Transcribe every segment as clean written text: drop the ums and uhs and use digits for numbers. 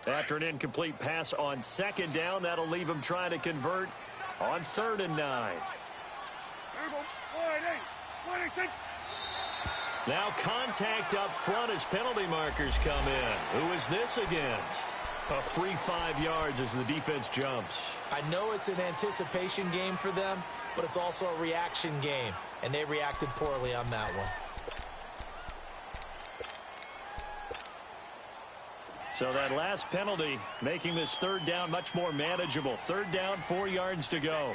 After an incomplete pass on second down, that'll leave him trying to convert on 3rd and 9. Now contact up front as penalty markers come in. Who is this against? A free 5 yards as the defense jumps. I know it's an anticipation game for them, but it's also a reaction game, and they reacted poorly on that one. So that last penalty making this 3rd down much more manageable. 3rd down, 4 yards to go.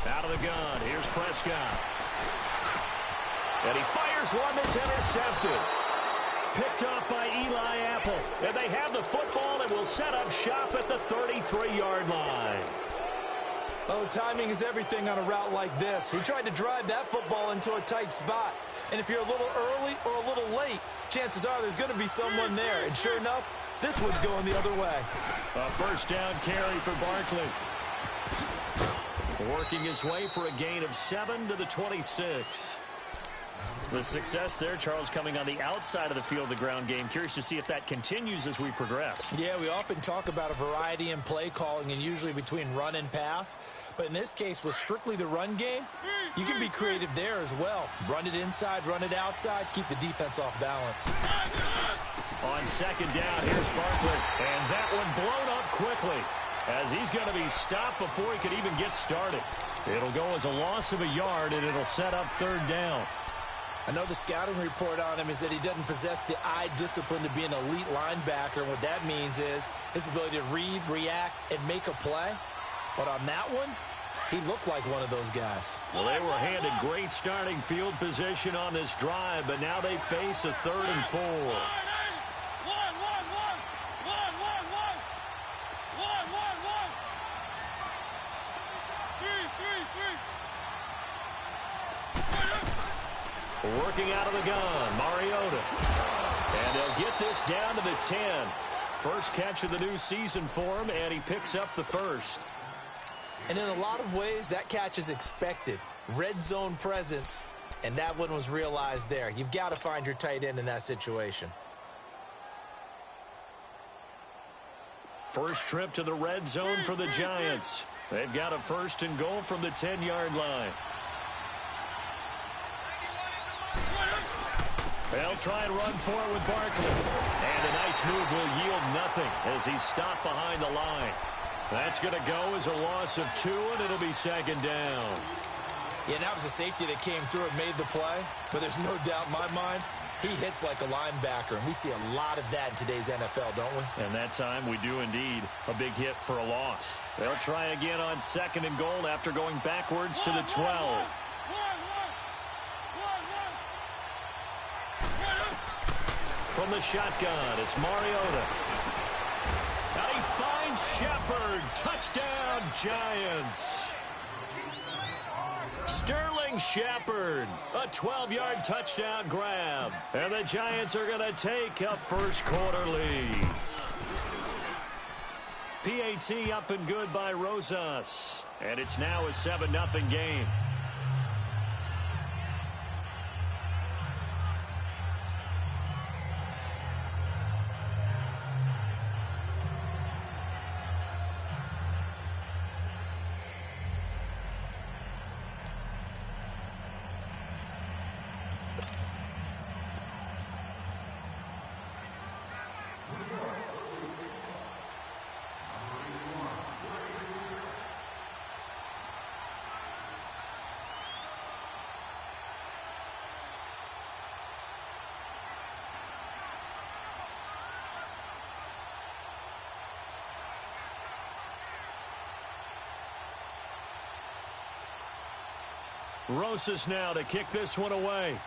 Out of the gun, here's Prescott. And he fires one that's intercepted. Picked off by Eli Apple. And they have the football and will set up shop at the 33-yard line. Oh, timing is everything on a route like this. He tried to drive that football into a tight spot. And if you're a little early or a little late, chances are there's going to be someone there. And sure enough, this one's going the other way. A 1st down carry for Barkley. Working his way for a gain of 7 to the 26. The success there, Charles, coming on the outside of the field, the ground game. Curious to see if that continues as we progress. Yeah, we often talk about a variety in play calling and usually between run and pass. But in this case, with strictly the run game, you can be creative there as well. Run it inside, run it outside, keep the defense off balance. On 2nd down, here's Barkley. And that one blown up quickly as he's going to be stopped before he could even get started. It'll go as a loss of a yard, and it'll set up 3rd down. I know the scouting report on him is that he doesn't possess the eye discipline to be an elite linebacker. And what that means is his ability to read, react, and make a play. But on that one, he looked like one of those guys. Well, they were handed great starting field position on this drive, but now they face a 3rd and 4. Working out of the gun, Mariota. And they'll get this down to the 10. First catch of the new season for him, and he picks up the 1st. And in a lot of ways, that catch is expected. Red zone presence, and that one was realized there. You've got to find your tight end in that situation. First trip to the red zone for the Giants. They've got a 1st and goal from the 10-yard line. They'll try and run for it with Barkley. And a nice move will yield nothing as he's stopped behind the line. That's going to go as a loss of 2, and it'll be 2nd down. Yeah, and that was a safety that came through and made the play. But there's no doubt in my mind, he hits like a linebacker. And we see a lot of that in today's NFL, don't we? And that time we do indeed. A big hit for a loss. They'll try again on 2nd and goal after going backwards to the 12. From the shotgun, it's Mariota. Now he finds Shepard. Touchdown, Giants. Sterling Shepard, a 12-yard touchdown grab. And the Giants are going to take a first-quarter lead. PAT up and good by Rosas. And it's now a 7-0 game. Rosas now to kick this one away.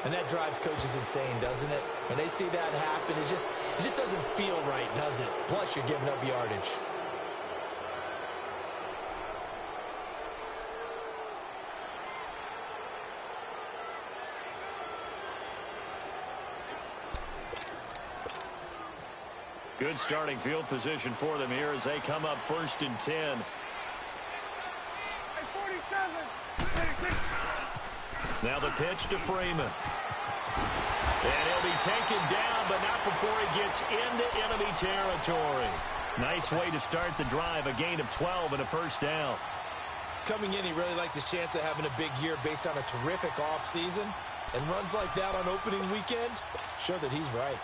And that drives coaches insane, doesn't it? When they see that happen, it just doesn't feel right, does it? Plus, you're giving up yardage. Good starting field position for them here as they come up 1st and 10. Now the pitch to Freeman. And he'll be taken down, but not before he gets into enemy territory. Nice way to start the drive, a gain of 12 and a first down. Coming in, he really liked his chance of having a big year based on a terrific offseason. And runs like that on opening weekend show that he's right.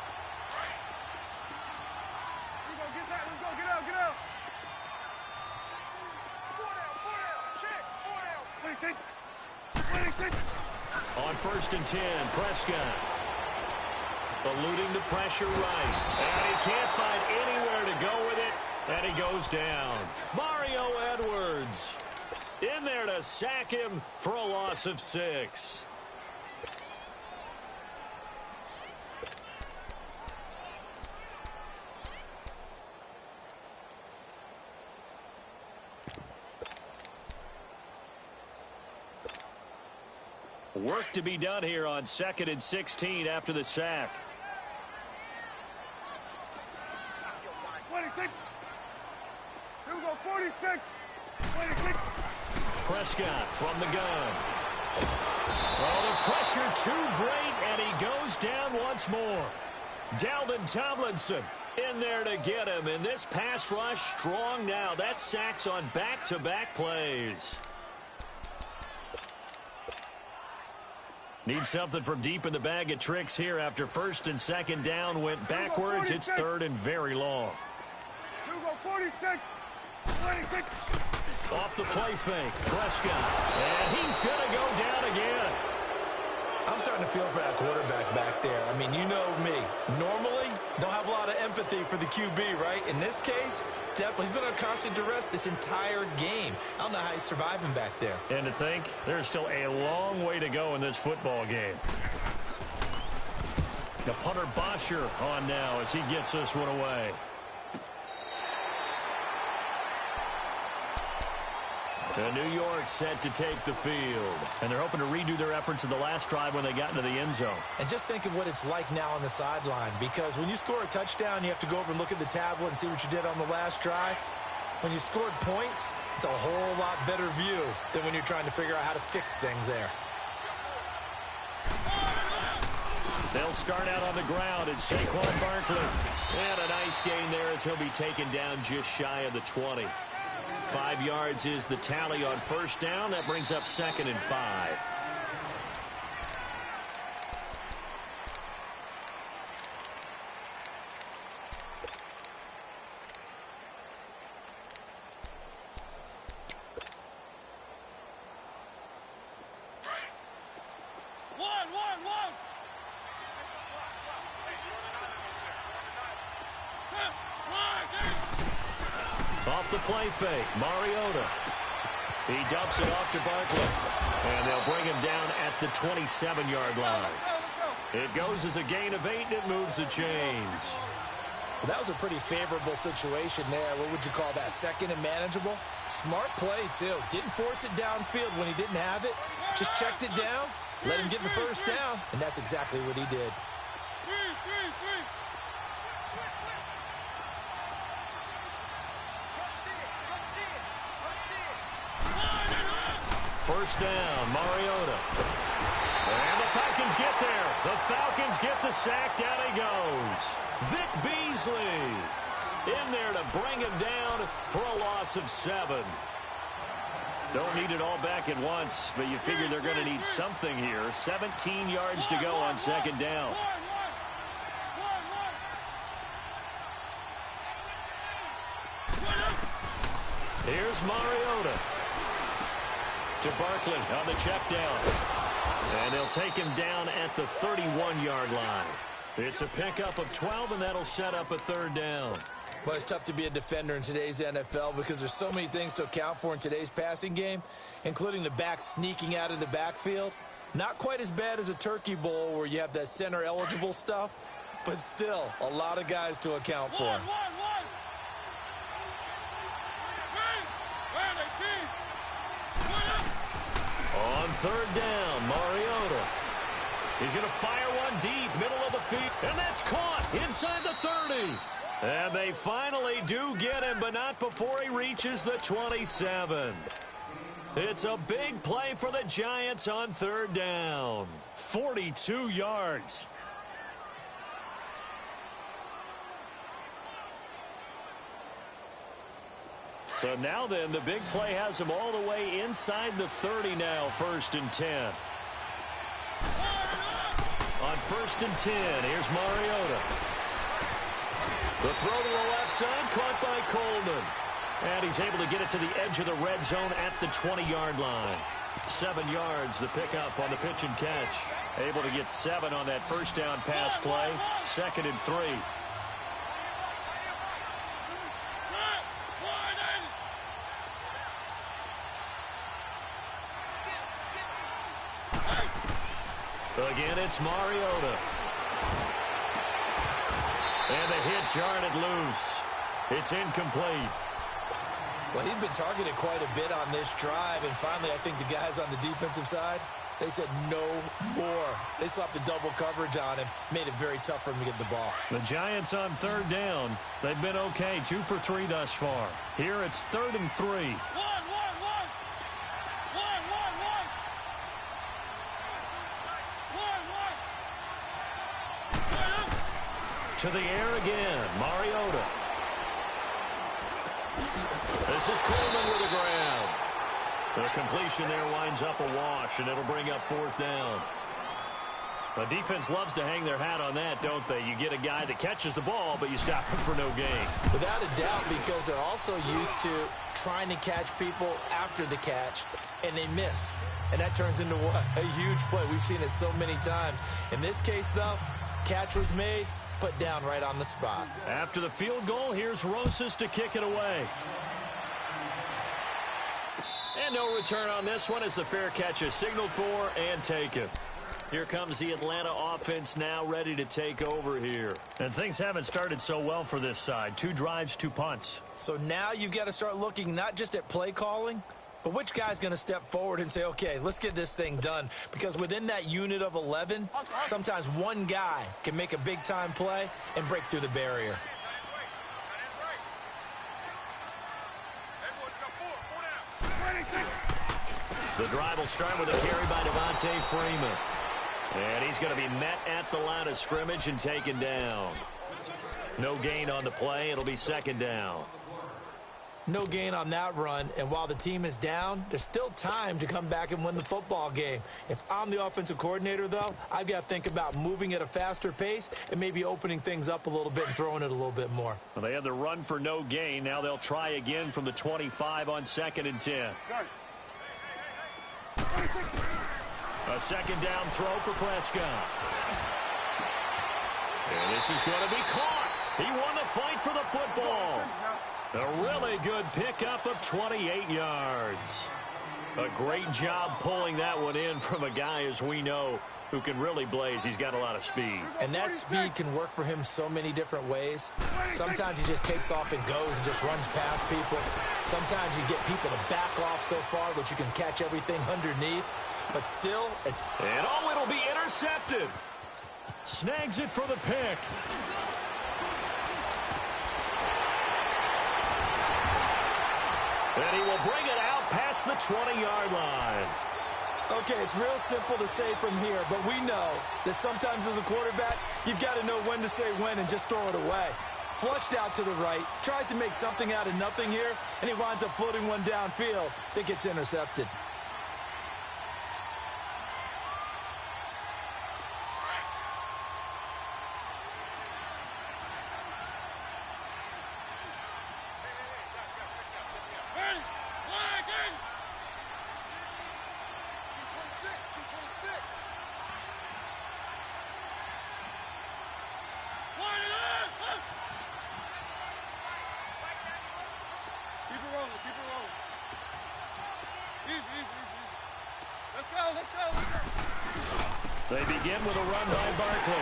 On 1st and 10, Prescott. Eluding the pressure right. And he can't find anywhere to go with it. And he goes down. Mario Edwards in there to sack him for a loss of 6. Work to be done here on 2nd and 16 after the sack. 26. Here we go, 46. 26. Prescott from the gun. Oh, the pressure too great, and he goes down once more. Dalvin Tomlinson in there to get him, and this pass rush strong now. That sacks on back-to-back plays. Need something from deep in the bag of tricks here after 1st and 2nd down went backwards. It's 3rd and very long. Here we go, 46. 26. Off the play fake, Prescott. And he's going to go down again. I'm starting to feel for that quarterback back there. I mean, you know me. Normally, don't have a lot of empathy for the QB, right? In this case, definitely. He's been on constant duress this entire game. I don't know how he's surviving back there. And to think, there's still a long way to go in this football game. The punter Bosher on now as he gets this one away. The New York set to take the field. And they're hoping to redo their efforts in the last drive when they got into the end zone. And just think of what it's like now on the sideline. Because when you score a touchdown, you have to go over and look at the tablet and see what you did on the last drive. When you scored points, it's a whole lot better view than when you're trying to figure out how to fix things there. They'll start out on the ground. It's Saquon Barkley. And a nice gain there as he'll be taken down just shy of the 20. 5 yards is the tally on 1st down. That brings up 2nd and 5. Off the play fake, Mariota. He dumps it off to Barkley. And they'll bring him down at the 27-yard line. It goes as a gain of 8, and it moves the chains. Well, that was a pretty favorable situation there. What would you call that? 2nd and manageable? Smart play, too. Didn't force it downfield when he didn't have it. Just checked it down, let him get the first down, and that's exactly what he did. First down, Mariota. And the Falcons get there. The Falcons get the sack. Down he goes. Vic Beasley in there to bring him down for a loss of 7. Don't need it all back at once, but you figure they're going to need something here. 17 yards to go on 2nd down. Here's Mariota. To Barkley on the check down. And they'll take him down at the 31-yard line. It's a pickup of 12, and that'll set up a 3rd down. Well, it's tough to be a defender in today's NFL because there's so many things to account for in today's passing game, including the back sneaking out of the backfield. Not quite as bad as a turkey bowl where you have that center-eligible stuff, but still a lot of guys to account for. On 3rd down, Mariota. He's going to fire one deep, middle of the field, and that's caught inside the 30. And they finally do get him, but not before he reaches the 27. It's a big play for the Giants on third down. 42 yards. So now then, the big play has him all the way inside the 30 now, 1st and 10. On 1st and 10, here's Mariota. The throw to the left side, caught by Coleman. And he's able to get it to the edge of the red zone at the 20-yard line. 7 yards, the pickup on the pitch and catch. Able to get 7 on that first down pass play. 2nd and 3. Again, it's Mariota. And the hit jarred loose. It's incomplete. Well, he'd been targeted quite a bit on this drive, and finally I think the guys on the defensive side, they said no more. They slapped the double coverage on him, made it very tough for him to get the ball. The Giants on third down. They've been okay, 2 for 3 thus far. Here it's 3rd and 3. To the air again, Mariota. This is Coleman with the ground. The completion there winds up a wash, and it'll bring up 4th down. The defense loves to hang their hat on that, don't they? You get a guy that catches the ball, but you stop him for no gain. Without a doubt, because they're also used to trying to catch people after the catch, and they miss. And that turns into what? A huge play. We've seen it so many times. In this case, though, catch was made, put down right on the spot. After the field goal, here's Rosas to kick it away. And no return on this one as the fair catch is signaled for and taken. Here comes the Atlanta offense now ready to take over here. And things haven't started so well for this side. 2 drives, 2 punts. So now you've got to start looking not just at play calling, but which guy's going to step forward and say, okay, let's get this thing done. Because within that unit of 11, sometimes one guy can make a big-time play and break through the barrier. The drive will start with a carry by Devontae Freeman. And he's going to be met at the line of scrimmage and taken down. No gain on the play. It'll be 2nd down. No gain on that run, and while the team is down, there's still time to come back and win the football game. If I'm the offensive coordinator, though, I've got to think about moving at a faster pace and maybe opening things up a little bit and throwing it a little bit more. Well, they had the run for no gain. Now they'll try again from the 25 on 2nd and 10. A 2nd down throw for Prescott. And this is going to be caught. He won the fight for the football. A really good pickup of 28 yards. A great job pulling that one in from a guy, as we know, who can really blaze. He's got a lot of speed. And that speed can work for him so many different ways. Sometimes he just takes off and goes and just runs past people. Sometimes you get people to back off so far that you can catch everything underneath. But still, it's... And oh, it'll be intercepted. Snags it for the pick. And he will bring it out past the 20-yard line. Okay, it's real simple to say from here, but we know that sometimes as a quarterback, you've got to know when to say when and just throw it away. Flushed out to the right, tries to make something out of nothing here, and he winds up floating one downfield that gets intercepted. They begin with a run by Barkley.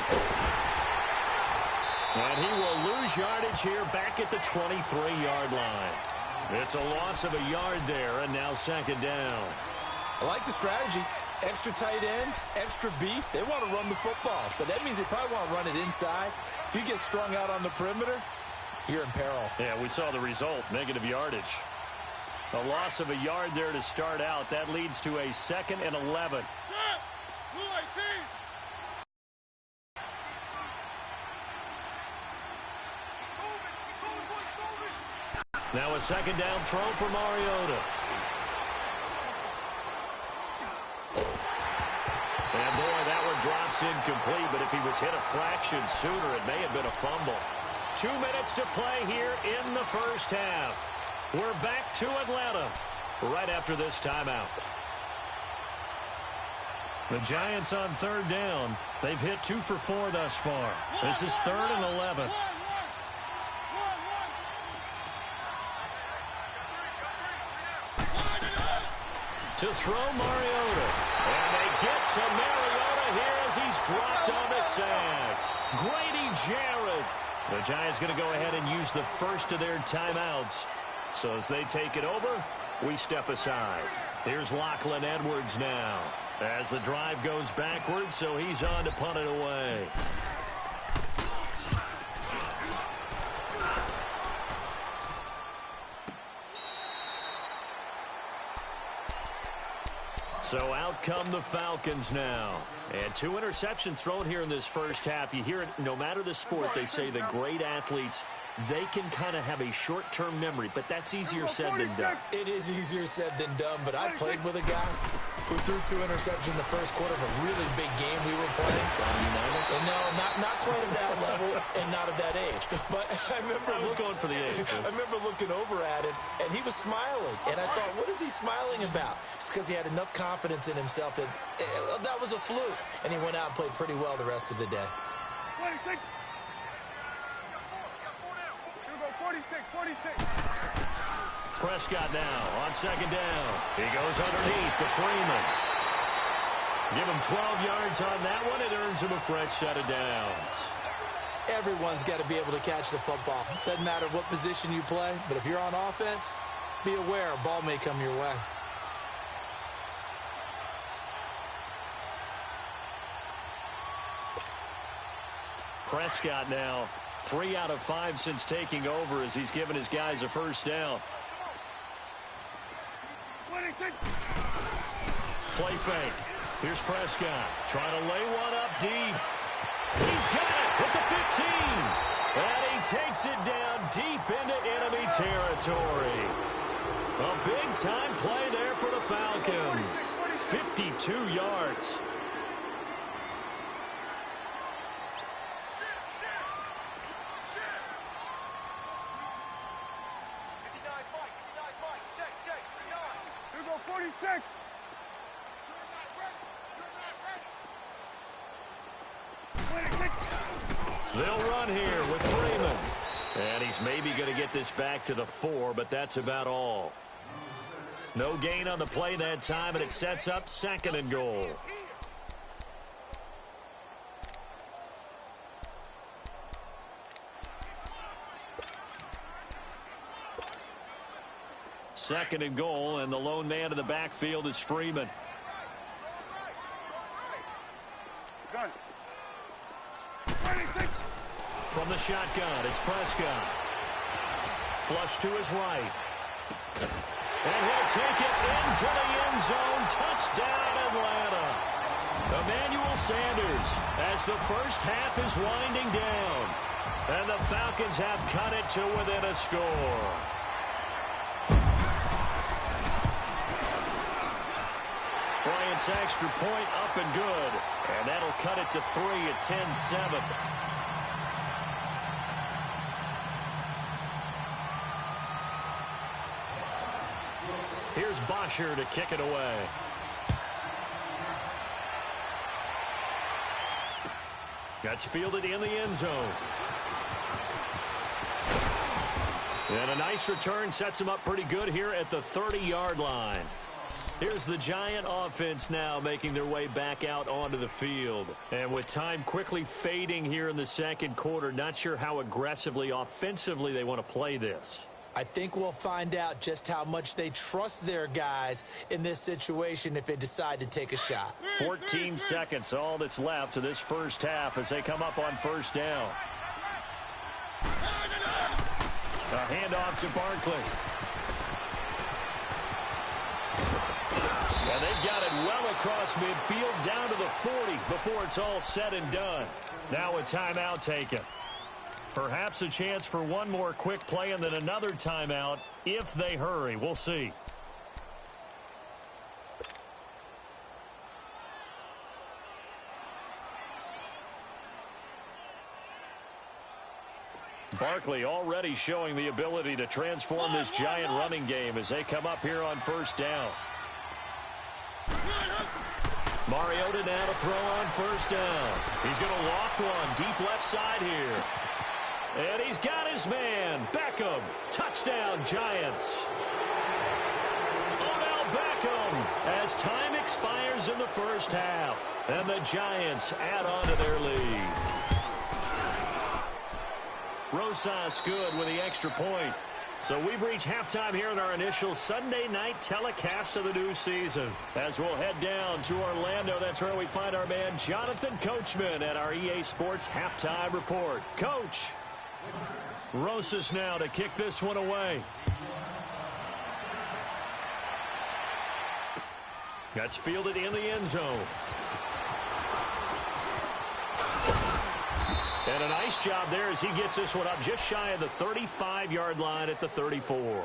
And he will lose yardage here back at the 23-yard line. It's a loss of a yard there, and now 2nd down. I like the strategy. Extra tight ends, extra beef. They want to run the football, but that means they probably want to run it inside. If you get strung out on the perimeter, you're in peril. Yeah, we saw the result, negative yardage. A loss of a yard there to start out. That leads to a 2nd and 11. Now a 2nd down throw for Mariota. And boy, that one drops incomplete, but if he was hit a fraction sooner, it may have been a fumble. 2 minutes to play here in the first half. We're back to Atlanta right after this timeout. The Giants on 3rd down. They've hit 2 for 4 thus far. This is 3rd and 11. To throw Mariota. And they get to Mariota here as he's dropped on the sack. Grady Jarrett. The Giants going to go ahead and use the first of their timeouts. So as they take it over, we step aside. Here's Lachlan Edwards now. As the drive goes backwards, so he's on to punt it away. So out come the Falcons now. And 2 interceptions thrown here in this first half. You hear it, no matter the sport, they say the great athletes, they can kind of have a short-term memory, but that's easier said than done. It is easier said than done, but I played with a guy who threw 2 interceptions in the first quarter of a really big game we were playing. And no, not quite at that level and not at that age. But I was going for the age. I remember looking over at him, and he was smiling. And I thought, what is he smiling about? It's because he had enough confidence in himself that that was a fluke. And he went out and played pretty well the rest of the day. 46. 46. Prescott now on 2nd down. He goes underneath to Freeman. Give him 12 yards on that one. It earns him a fresh set of downs. Everyone's got to be able to catch the football. Doesn't matter what position you play, but if you're on offense, be aware a ball may come your way. Prescott now 3 out of 5 since taking over as he's given his guys a first down. 26. Play fake. Here's Prescott trying to lay one up deep. He's got it with the 15. And he takes it down deep into enemy territory. A big-time play there for the Falcons. 52 yards. Here go 46. They'll run here with Freeman. And he's maybe going to get this back to the 4, but that's about all. No gain on the play that time, and it sets up 2nd and goal. Second and goal, and the lone man in the backfield is Freeman. Gun. From the shotgun, it's Prescott. Flush to his right. And he'll take it into the end zone. Touchdown, Atlanta. Emmanuel Sanders as the first half is winding down. And the Falcons have cut it to within a score. Bryant's extra point up and good. And that'll cut it to 3 at 10-7. Here's Bosher to kick it away. That's fielded in the end zone. And a nice return sets him up pretty good here at the 30-yard line. Here's the Giant offense now making their way back out onto the field. And with time quickly fading here in the second quarter, not sure how aggressively, offensively they want to play this. I think we'll find out just how much they trust their guys in this situation if they decide to take a shot. 14 seconds, all that's left to this first half as they come up on first down. A handoff to Barkley. And they've got it well across midfield down to the 40 before it's all said and done. Now a timeout taken. Perhaps a chance for one more quick play and then another timeout if they hurry. We'll see. Barkley already showing the ability to transform this giant running game as they come up here on first down. Mariota now to throw on first down. He's going to loft one deep left side here. And he's got his man, Beckham. Touchdown, Giants. Odell Beckham as time expires in the first half. And the Giants add on to their lead. Rosas good with the extra point. So we've reached halftime here in our initial Sunday night telecast of the new season. As we'll head down to Orlando, that's where we find our man Jonathan Coachman at our EA Sports Halftime Report. Coach, Rosas now to kick this one away. That's fielded in the end zone. And a nice job there as he gets this one up just shy of the 35-yard line at the 34.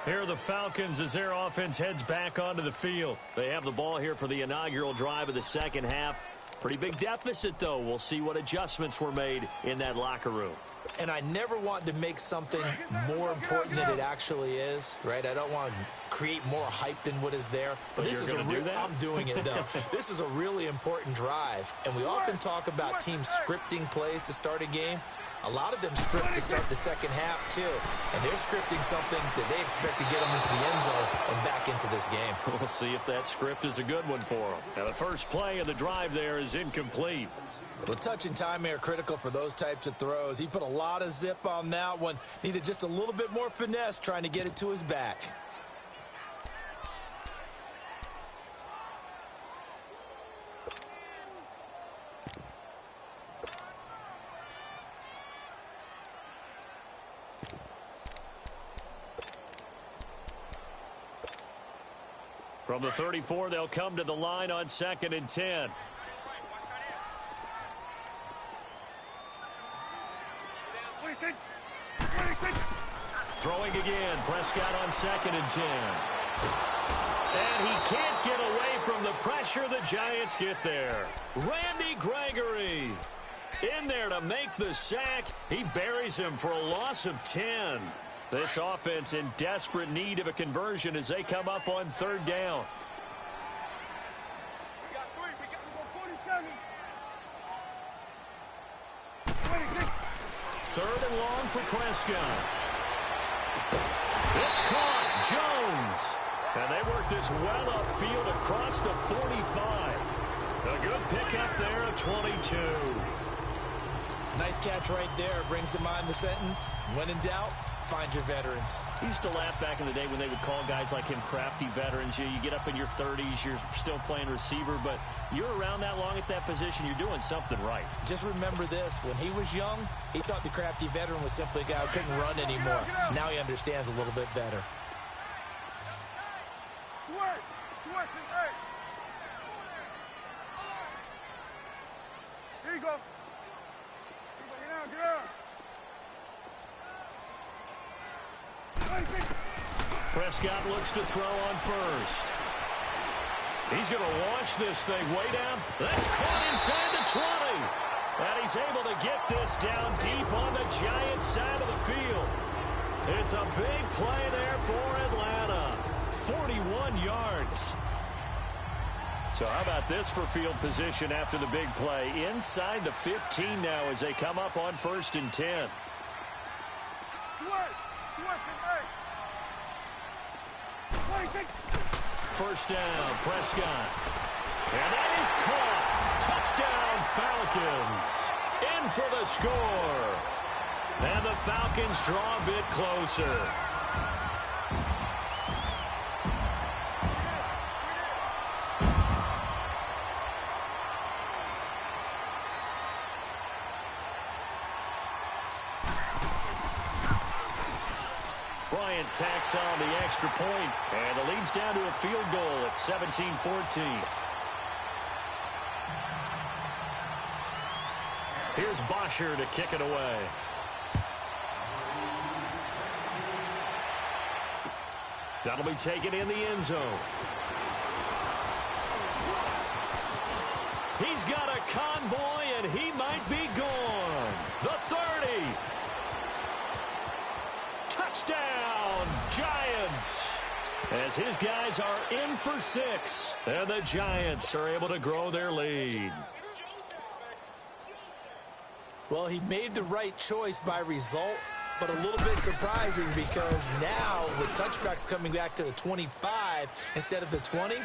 Here are the Falcons as their offense heads back onto the field. They have the ball here for the inaugural drive of the second half. Pretty big deficit, though. We'll see what adjustments were made in that locker room. And I never want to make something more important than it actually is, right? I don't want to create more hype than what is there. But this is I'm doing it, though. This is a really important drive. And we often talk about teams scripting plays to start a game. A lot of them script to start the second half, too. And they're scripting something that they expect to get them into the end zone and back into this game. We'll see if that script is a good one for them. Now, the first play of the drive there is incomplete. Well, touch and time are critical for those types of throws. He put a lot of zip on that one. Needed just a little bit more finesse trying to get it to his back. From the 34, they'll come to the line on 2nd and 10. Throwing again, Prescott on 2nd and 10. And he can't get away from the pressure. The Giants get there. Randy Gregory in there to make the sack. He buries him for a loss of 10. This offense in desperate need of a conversion as they come up on 3rd down. Third and long for Prescott. It's caught. Jones. And they work this well upfield across the 45. A good pickup there of 22. Nice catch right there. Brings to mind the sentence, when in doubt, find your veterans. He used to laugh back in the day when they would call guys like him crafty veterans. You get up in your 30s, you're still playing receiver, but you're around that long at that position, you're doing something right. Just remember this. When he was young, he thought the crafty veteran was simply a guy who couldn't run anymore. Now he understands a little bit better. Here you go. Get out. Prescott looks to throw on first. He's going to launch this thing way down. That's caught inside the 20. And he's able to get this down deep on the Giants side of the field. It's a big play there for Atlanta. 41 yards. So how about this for field position after the big play? Inside the 15 now as they come up on 1st and 10. First down, Prescott. And that is caught. Touchdown, Falcons. In for the score. And the Falcons draw a bit closer. Bryant tacks on the extra point, and the lead's down to a field goal at 17-14. Here's Bosher to kick it away. That'll be taken in the end zone. He's got a convoy, and he might be gone. The 30. Touchdown, Giants. As his guys are in for 6. And the Giants are able to grow their lead. Well, he made the right choice by result, but a little bit surprising because now with touchbacks coming back to the 25 instead of the 20,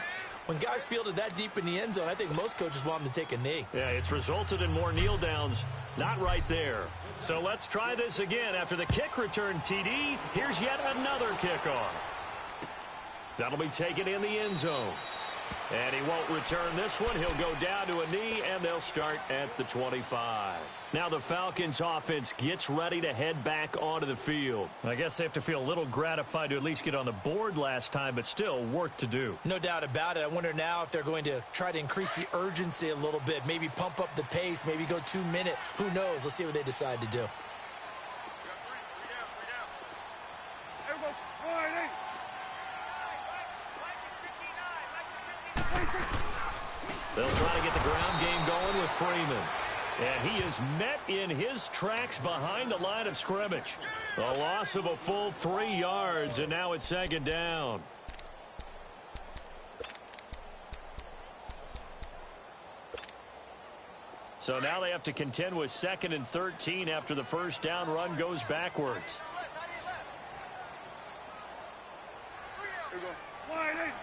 when guys fielded that deep in the end zone, I think most coaches want them to take a knee. Yeah, it's resulted in more kneel downs. Not right there. So let's try this again. After the kick return TD, here's yet another kickoff. That'll be taken in the end zone. And he won't return this one. He'll go down to a knee, and they'll start at the 25. Now the Falcons offense gets ready to head back onto the field. I guess they have to feel a little gratified to at least get on the board last time, but still work to do. No doubt about it. I wonder now if they're going to try to increase the urgency a little bit, maybe pump up the pace, maybe go 2-minute. Who knows? Let's see what they decide to do. They'll try to get the ground game going with Freeman. And he is met in his tracks behind the line of scrimmage. A loss of a full 3 yards, and now it's second down. So now they have to contend with 2nd and 13 after the first down run goes backwards. Here we go. Wide eight.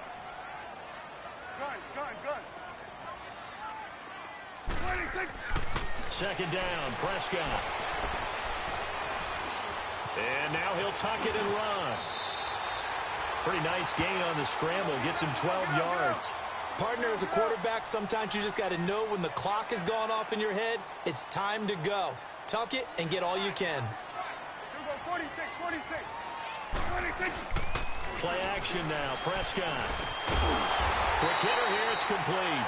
Gun. 26. Second down, Prescott. And now he'll tuck it and run. Pretty nice gain on the scramble. Gets him 12 yards. Partner, as a quarterback, sometimes you just got to know when the clock has gone off in your head, it's time to go. Tuck it and get all you can. Here we go. 46. Play action now, Prescott. Quick hitter here, it's complete.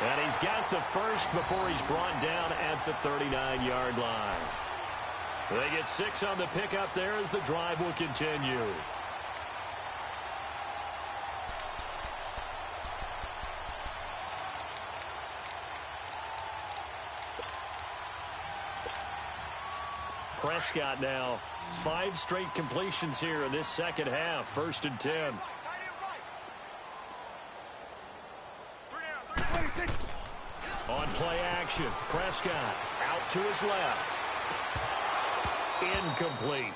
And he's got the first before he's brought down at the 39-yard line. They get 6 on the pickup there as the drive will continue. Prescott now, 5 straight completions here in this second half. 1st and 10. On play action, Prescott out to his left. Incomplete.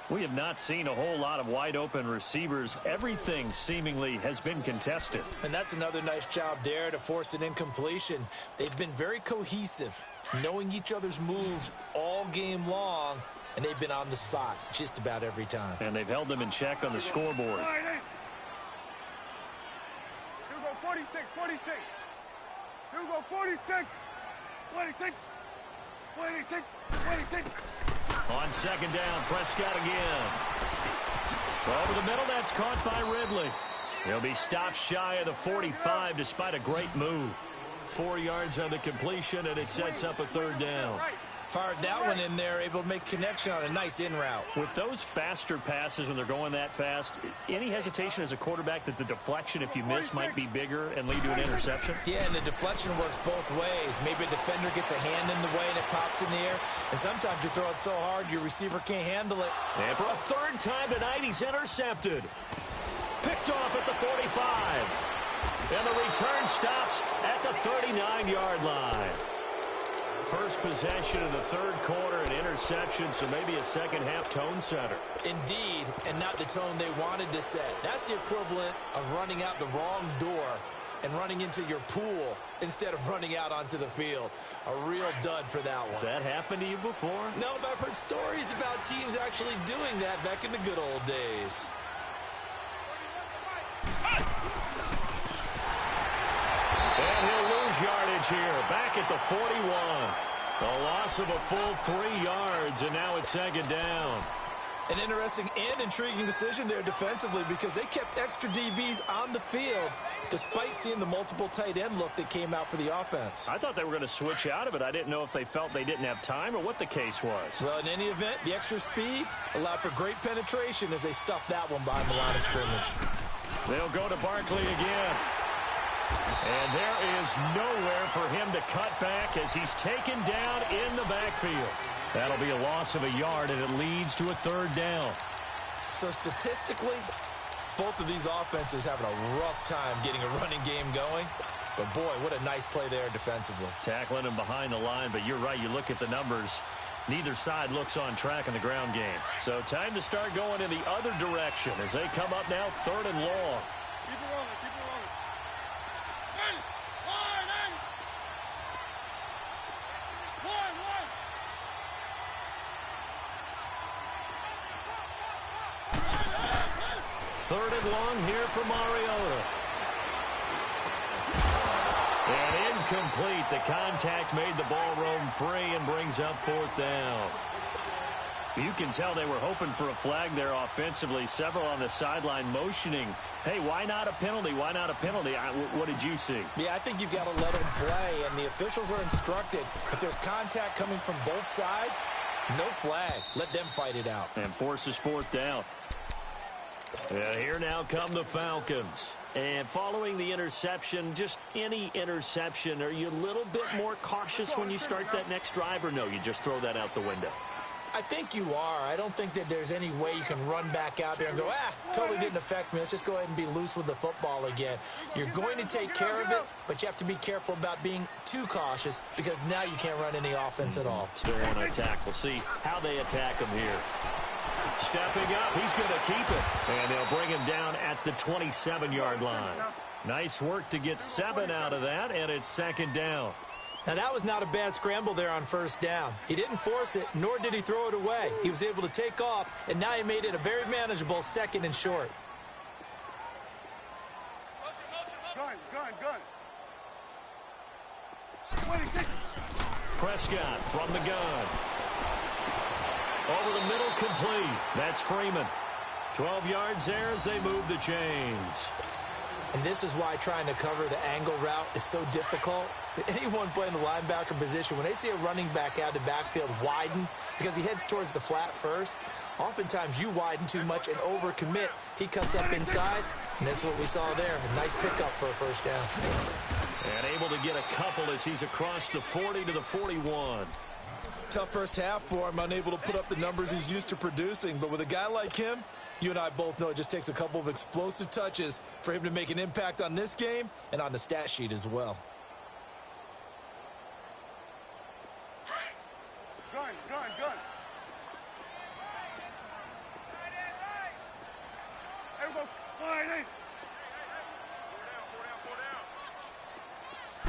We have not seen a whole lot of wide open receivers. Everything seemingly has been contested. And that's another nice job there to force an incompletion. They've been very cohesive, knowing each other's moves all game long, and they've been on the spot just about every time. And they've held them in check on the scoreboard. Here we go. 46. Here we go. 46. 26. On second down, Prescott again. Over the middle, that's caught by Ridley. He'll be stopped shy of the 45 despite a great move. 4 yards on the completion, and it sets up a 3rd down. Fired that one in there, able to make connection on a nice in route. With those faster passes when they're going that fast, any hesitation as a quarterback that the deflection, if you miss, might be bigger and lead to an interception? Yeah, and the deflection works both ways. Maybe a defender gets a hand in the way and it pops in the air, and sometimes you throw it so hard your receiver can't handle it. And for a 3rd time tonight, he's intercepted. Picked off at the 45. And the return stops at the 39-yard line. First possession of the 3rd quarter, an interception, so maybe a second-half tone setter. Indeed, and not the tone they wanted to set. That's the equivalent of running out the wrong door and running into your pool instead of running out onto the field. A real dud for that one. Has that happened to you before? No, but I've heard stories about teams actually doing that back in the good old days. And he'll lose yardage here, back at the 41. A loss of a full 3 yards, and now it's second down. An interesting and intriguing decision there defensively because they kept extra DBs on the field despite seeing the multiple tight end look that came out for the offense. I thought they were going to switch out of it. I didn't know if they felt they didn't have time or what the case was. Well, in any event, the extra speed allowed for great penetration as they stuffed that one behind the line of scrimmage. They'll go to Barkley again. And there is nowhere for him to cut back as he's taken down in the backfield. That'll be a loss of a yard, and it leads to a third down. So statistically, both of these offenses having a rough time getting a running game going. But, boy, what a nice play there defensively. Tackling him behind the line, but you're right. You look at the numbers. Neither side looks on track in the ground game. So time to start going in the other direction as they come up now 3rd and long. Keep it rolling, keep it rolling. One. 3rd and long here for Mariota. And incomplete. The contact made the ball roam free and brings up 4th down. You can tell they were hoping for a flag there offensively. Several on the sideline motioning, hey, why not a penalty? Why not a penalty? What did you see? Yeah, I think you've got to let them play, and the officials are instructed. If there's contact coming from both sides, no flag. Let them fight it out. And forces 4th down. And here now come the Falcons. And following the interception, just any interception, are you a little bit more cautious when you start that next drive, or no, you just throw that out the window? I think you are. I don't think that there's any way you can run back out there and go, totally didn't affect me. Let's just go ahead and be loose with the football again. You're going to take care of it, but you have to be careful about being too cautious because now you can't run any offense at all. Still want to attack. We'll see how they attack him here. Stepping up, he's going to keep it. And they'll bring him down at the 27-yard line. Nice work to get 7 out of that, and it's 2nd down. Now, that was not a bad scramble there on 1st down. He didn't force it, nor did he throw it away. He was able to take off, and now he made it a very manageable 2nd and short. Gun. 26. Prescott from the gun. Over the middle, complete. That's Freeman. 12 yards there as they move the chains. And this is why trying to cover the angle route is so difficult. Anyone playing the linebacker position, when they see a running back out of the backfield widen because he heads towards the flat first, oftentimes you widen too much and overcommit. He cuts up inside, and that's what we saw there. A nice pickup for a 1st down. And able to get a couple as he's across the 40 to the 41. Tough first half for him, unable to put up the numbers he's used to producing. But with a guy like him, you and I both know it just takes a couple of explosive touches for him to make an impact on this game and on the stat sheet as well. Gun. There we go.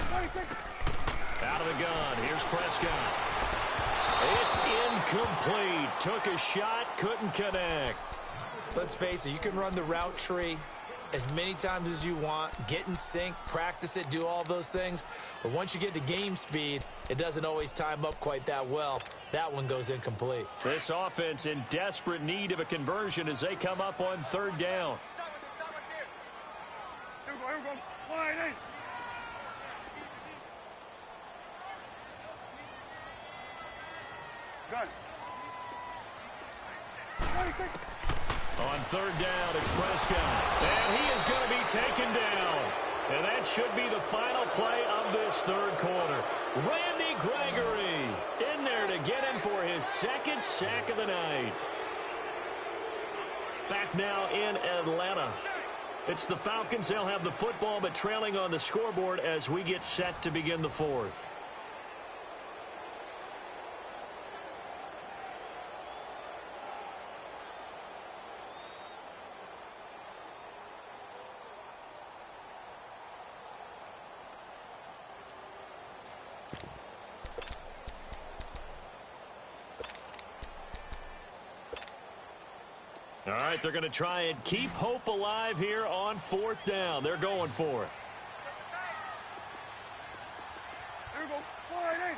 26. Out of the gun. Here's Prescott. It's incomplete. Took a shot, couldn't connect. Let's face it, you can run the route tree as many times as you want, get in sync, practice it, do all those things. But once you get to game speed, it doesn't always time up quite that well. That one goes incomplete. This offense in desperate need of a conversion as they come up on 3rd down. Here we go. Wide in. Gun. 26. On 3rd down, it's Prescott. And he is going to be taken down. And that should be the final play of this 3rd quarter. Randy Gregory in there to get him for his 2nd sack of the night. Back now in Atlanta. It's the Falcons. They'll have the football, but trailing on the scoreboard as we get set to begin the 4th. All right, they're going to try and keep hope alive here on 4th down. They're going for it. Here we go. Wide in.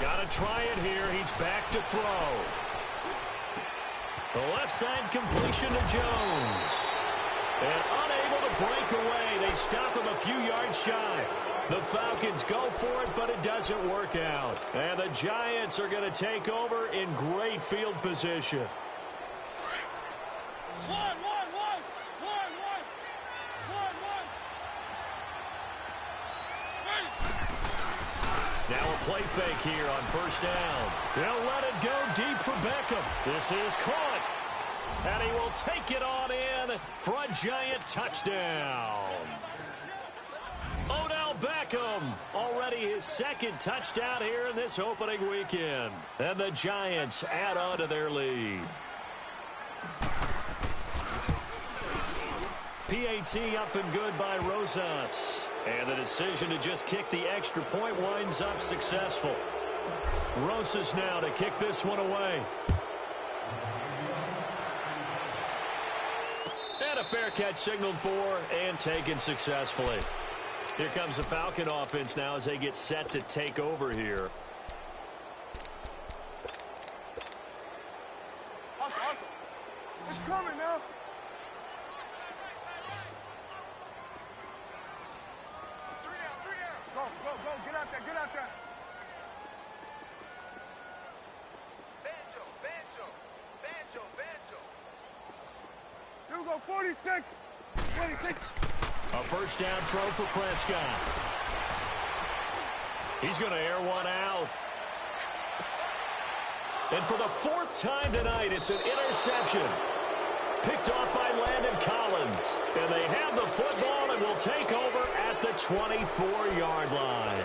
Got to try it here. He's back to throw. The left side completion to Jones. And unable to break away. They stop him a few yards shy. The Falcons go for it, but it doesn't work out. And the Giants are going to take over in great field position. Now a play fake here on first down. They'll let it go deep for Beckham. This is caught. And he will take it on in for a Giant touchdown. Odell Beckham, already his second touchdown here in this opening weekend. And the Giants add on to their lead. PAT up and good by Rosas. And the decision to just kick the extra point winds up successful. Rosas now to kick this one away. And a fair catch signaled for and taken successfully. Here comes the Falcon offense now as they get set to take over here. Awesome. It's coming now. Go. Get out there. Banjo. Here we go, 46. 26. A first down throw for Prescott. He's going to air one out. And for the fourth time tonight, it's an interception. Picked off by Landon Collins. And they have the football and will take over at the 24-yard line.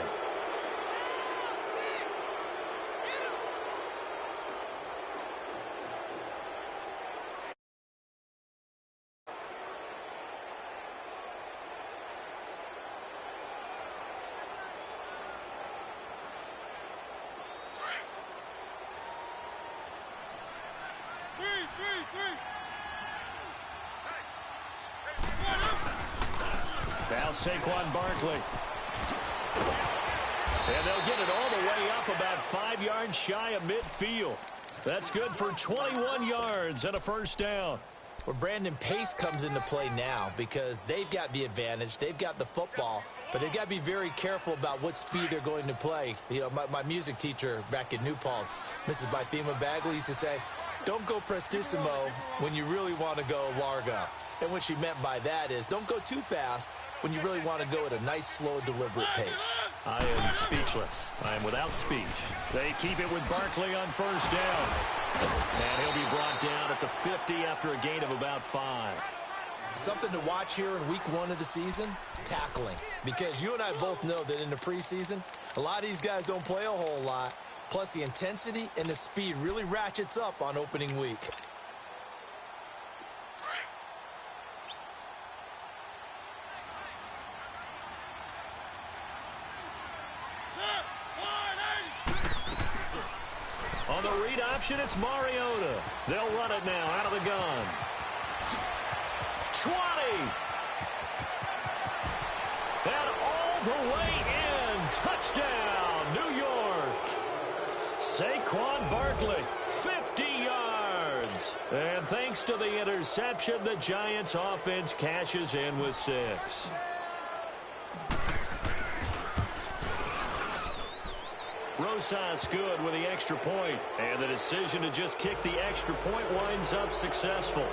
Now Saquon Barkley. And they'll get it all the way up about 5 yards shy of midfield. That's good for 21 yards and a first down. Well, Brandon, pace comes into play now because they've got the advantage. They've got the football, but they've got to be very careful about what speed they're going to play. You know, my music teacher back in New Paltz, Mrs. Bythema Bagley, used to say, don't go prestissimo when you really want to go largo. And what she meant by that is don't go too fast when you really want to go at a nice, slow, deliberate pace. I am speechless. I am without speech. They keep it with Barkley on first down. And he'll be brought down at the 50 after a gain of about 5. Something to watch here in week 1 of the season, tackling. Because you and I both know that in the preseason, a lot of these guys don't play a whole lot. Plus, the intensity and the speed really ratchets up on opening week. On the read option, it's Mariota. They'll run it now out of the gun. 20. And all the way in. Touchdown, New York. Saquon Barkley, 50 yards. And thanks to the interception, the Giants offense cashes in with 6. Rosas good with the extra point, and the decision to just kick the extra point winds up successful.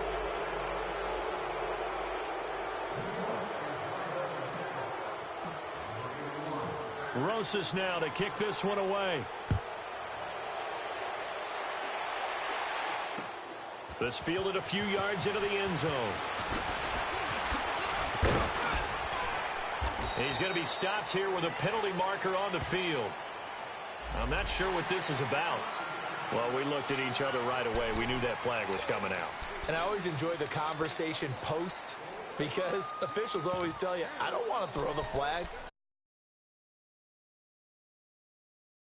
Rosas now to kick this one away. This fielded a few yards into the end zone. He's going to be stopped here with a penalty marker on the field. I'm not sure what this is about. Well, we looked at each other right away. We knew that flag was coming out. And I always enjoy the conversation post because officials always tell you, I don't want to throw the flag.